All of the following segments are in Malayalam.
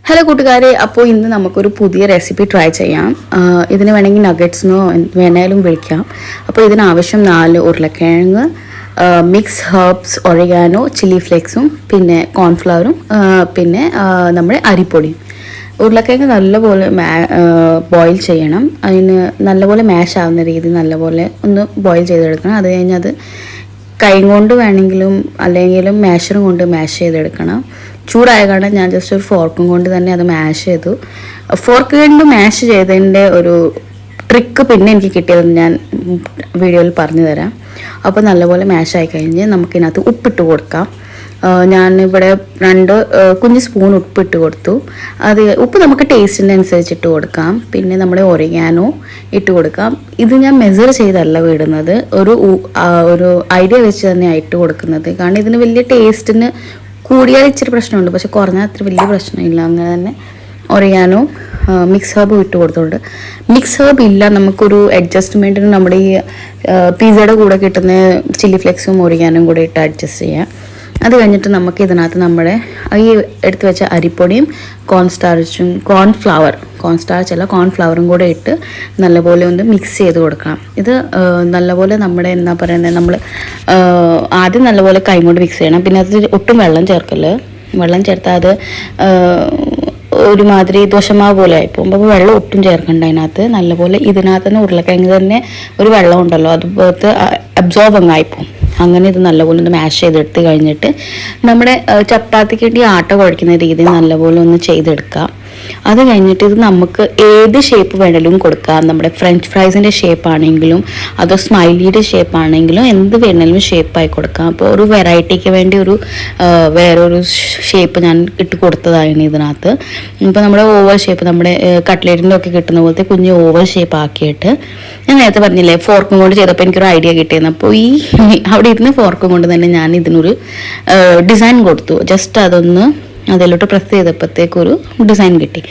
ഹലോ കൂട്ടുകാരെ, അപ്പോൾ ഇന്ന് നമുക്കൊരു പുതിയ റെസിപ്പി ട്രൈ ചെയ്യാം. ഇതിന് വേണമെങ്കിൽ നഗറ്റ്സിനോ വേണേലും വിളിക്കാം. അപ്പോൾ ഇതിനാവശ്യം 4 ഉരുളക്കിഴങ്ങ്, മിക്സ് ഹെർബ്സ്, ഒറിഗാനോ, ചില്ലി ഫ്ലേക്സും പിന്നെ കോൺഫ്ലവറും പിന്നെ നമ്മുടെ അരിപ്പൊടിയും. ഉരുളക്കിഴങ്ങ് നല്ലപോലെ ബോയിൽ ചെയ്യണം. അതിന് നല്ലപോലെ മാഷ് ആവുന്ന രീതി നല്ലപോലെ ഒന്ന് ബോയിൽ ചെയ്തെടുക്കണം. അത് കഴിഞ്ഞത് കൈ കൊണ്ട് വേണമെങ്കിലും അല്ലെങ്കിലും മാഷറും കൊണ്ട് മാഷ് ചെയ്തെടുക്കണം. ചൂടായ കാരണം ഞാൻ ജസ്റ്റ് ഒരു ഫോർക്കും കൊണ്ട് തന്നെ അത് മാഷ് ചെയ്തു. ഫോർക്ക് കൊണ്ട് മാഷ് ചെയ്തതിൻ്റെ ഒരു ട്രിക്ക് പിന്നെ എനിക്ക് കിട്ടിയതെന്ന് ഞാൻ വീഡിയോയിൽ പറഞ്ഞു തരാം. അപ്പോൾ നല്ലപോലെ മാഷ് ആയി കഴിഞ്ഞ് നമുക്കിതിനകത്ത് ഉപ്പിട്ട് കൊടുക്കാം. ഞാനിവിടെ 2 കുഞ്ഞ് സ്പൂൺ ഉപ്പിട്ട് കൊടുത്തു. അത് ഉപ്പ് നമുക്ക് ടേസ്റ്റിൻ്റെ അനുസരിച്ചിട്ട് കൊടുക്കാം. പിന്നെ നമ്മുടെ ഒറിഗാനോ ഇട്ട് കൊടുക്കാം. ഇത് ഞാൻ മെഷർ ചെയ്തല്ല വിടുന്നത്, ഒരു ഐഡിയ വെച്ച് തന്നെ ഇട്ട് കൊടുക്കുന്നത്. കാരണം ഇതിന് വലിയ ടേസ്റ്റിന് കൂടിയാൽ ഇച്ചിരി പ്രശ്നമുണ്ട്, പക്ഷെ കുറഞ്ഞാൽ അത്ര വലിയ പ്രശ്നമില്ല. അങ്ങനെ തന്നെ ഒറിഗാനോ മിക്സ് ഹേർബ് ഇട്ട് കൊടുത്തോണ്ട്, മിക്സ് ഹേർബ് ഇല്ല നമുക്കൊരു അഡ്ജസ്റ്റ്മെൻറ്റിന് നമ്മുടെ ഈ പിസയുടെ കൂടെ കിട്ടുന്ന ചില്ലി ഫ്ലേക്സും ഒറിഗാനോയും കൂടെ ഇട്ട് അഡ്ജസ്റ്റ് ചെയ്യാം. അത് കഴിഞ്ഞിട്ട് നമുക്ക് ഇതിനകത്ത് നമ്മുടെ ഈ എടുത്ത് വെച്ച അരിപ്പൊടിയും കോൺഫ്ലവറും കൂടെ ഇട്ട് നല്ലപോലെ ഒന്ന് മിക്സ് ചെയ്ത് കൊടുക്കണം. ഇത് നല്ലപോലെ നമ്മുടെ എന്താ പറയുന്നത്, നമ്മൾ ആദ്യം നല്ലപോലെ കൈ കൊണ്ട് മിക്സ് ചെയ്യണം. പിന്നെ അത് ഒട്ടും വെള്ളം ചേർക്കല്. വെള്ളം ചേർത്താൽ അത് ഒരുമാതിരി ദോശമാവ് പോലെ ആയിപ്പോകും. അപ്പോൾ വെള്ളം ഒട്ടും ചേർക്കണ്ട അതിനകത്ത്. നല്ലപോലെ ഇതിനകത്ത് തന്നെ ഉരുളക്കിഴങ്ങ് തന്നെ ഒരു വെള്ളം ഉണ്ടല്ലോ, അതുപോലത്തെ അബ്സോർബ് അങ്ങായിപ്പോകും. അങ്ങനെ ഇത് നല്ലപോലെ ഒന്ന് മാഷ് ചെയ്തെടുത്ത് കഴിഞ്ഞിട്ട് നമ്മുടെ ചപ്പാത്തിക്ക് വേണ്ടി ആട്ട കുഴയ്ക്കുന്ന രീതി നല്ലപോലെ ഒന്ന് ചെയ്തെടുക്കാം. അത് കഴിഞ്ഞിട്ട് ഇത് നമുക്ക് ഏത് ഷേപ്പ് വേണമെങ്കിലും കൊടുക്കാം. നമ്മുടെ ഫ്രഞ്ച് ഫ്രൈസിൻ്റെ ഷേപ്പ് ആണെങ്കിലും അതോ സ്മൈലിയുടെ ഷേപ്പ് ആണെങ്കിലും എന്ത് വേണമെങ്കിലും ഷേപ്പായി കൊടുക്കാം. അപ്പോൾ ഒരു വെറൈറ്റിക്ക് വേണ്ടി വേറൊരു ഷേപ്പ് ഞാൻ ഇട്ട് കൊടുത്തതാണ് ഇതിനകത്ത്. ഇപ്പോൾ നമ്മുടെ ഓവൽ ഷേപ്പ്, നമ്മുടെ കട്ട്ലേറ്റിൻ്റെ ഒക്കെ കിട്ടുന്ന പോലത്തെ കുഞ്ഞ് ഓവൽ ഷേപ്പ് ആക്കിയിട്ട്, ഞാൻ നേരത്തെ പറഞ്ഞില്ലേ ഫോർക്കും കൊണ്ട് ചെയ്തപ്പോൾ എനിക്കൊരു ഐഡിയ കിട്ടിയിരുന്നു. അപ്പോൾ അവിടെ ഇരുന്ന് ഫോർക്കും കൊണ്ട് തന്നെ ഞാൻ ഇതിനൊരു ഡിസൈൻ കൊടുത്തു. ജസ്റ്റ് അതൊന്ന് അതിലോട്ട് പ്രസ് ചെയ്തപ്പോഴത്തേക്കൊരു ഡിസൈൻ കിട്ടി.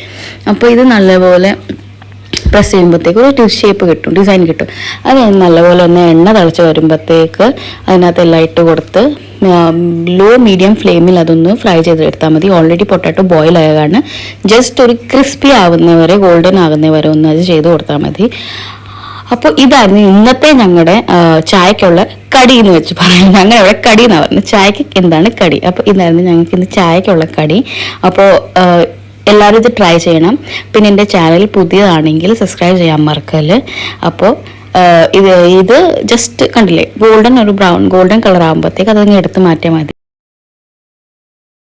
അപ്പോൾ ഇത് നല്ലപോലെ പ്രസ് ചെയ്യുമ്പോഴത്തേക്ക് ഒരു ഷേപ്പ് കിട്ടും, ഡിസൈൻ കിട്ടും. അത് നല്ലപോലെ ഒന്ന് എണ്ണ തിളച്ച് വരുമ്പോഴത്തേക്ക് അതിനകത്ത് എല്ലാം ഇട്ട് കൊടുത്ത് ലോ മീഡിയം ഫ്ലെയിമിൽ അതൊന്ന് ഫ്രൈ ചെയ്തെടുത്താൽ മതി. ഓൾറെഡി പൊട്ടാറ്റോ ബോയിൽ ആയ കാരണം ജസ്റ്റ് ഒരു ക്രിസ്പി ആവുന്നവരെ, ഗോൾഡൻ ആകുന്നവരെ ഒന്ന് അത് ചെയ്ത് കൊടുത്താൽ മതി. അപ്പോൾ ഇതായിരുന്നു ഇന്നത്തെ ഞങ്ങളുടെ ചായക്കുള്ള കടി എന്ന് വെച്ച് പറയാം. ഞങ്ങൾ ഇവിടെ കടി എന്നാണ് പറഞ്ഞത്, ചായക്ക് എന്താണ് കടി. അപ്പോൾ ഇതായിരുന്നു ഞങ്ങൾക്ക് ഇന്ന് ചായക്കുള്ള കടി. അപ്പോൾ എല്ലാവരും ഇത് ട്രൈ ചെയ്യണം. പിന്നെ എൻ്റെ ചാനൽ പുതിയതാണെങ്കിൽ സബ്സ്ക്രൈബ് ചെയ്യാൻ മറക്കല്ല്. അപ്പോൾ ഇത് ജസ്റ്റ് കണ്ടില്ലേ, ഗോൾഡൻ കളർ ആകുമ്പോഴത്തേക്ക് അതങ്ങ് എടുത്ത് മാറ്റിയാൽ മതി.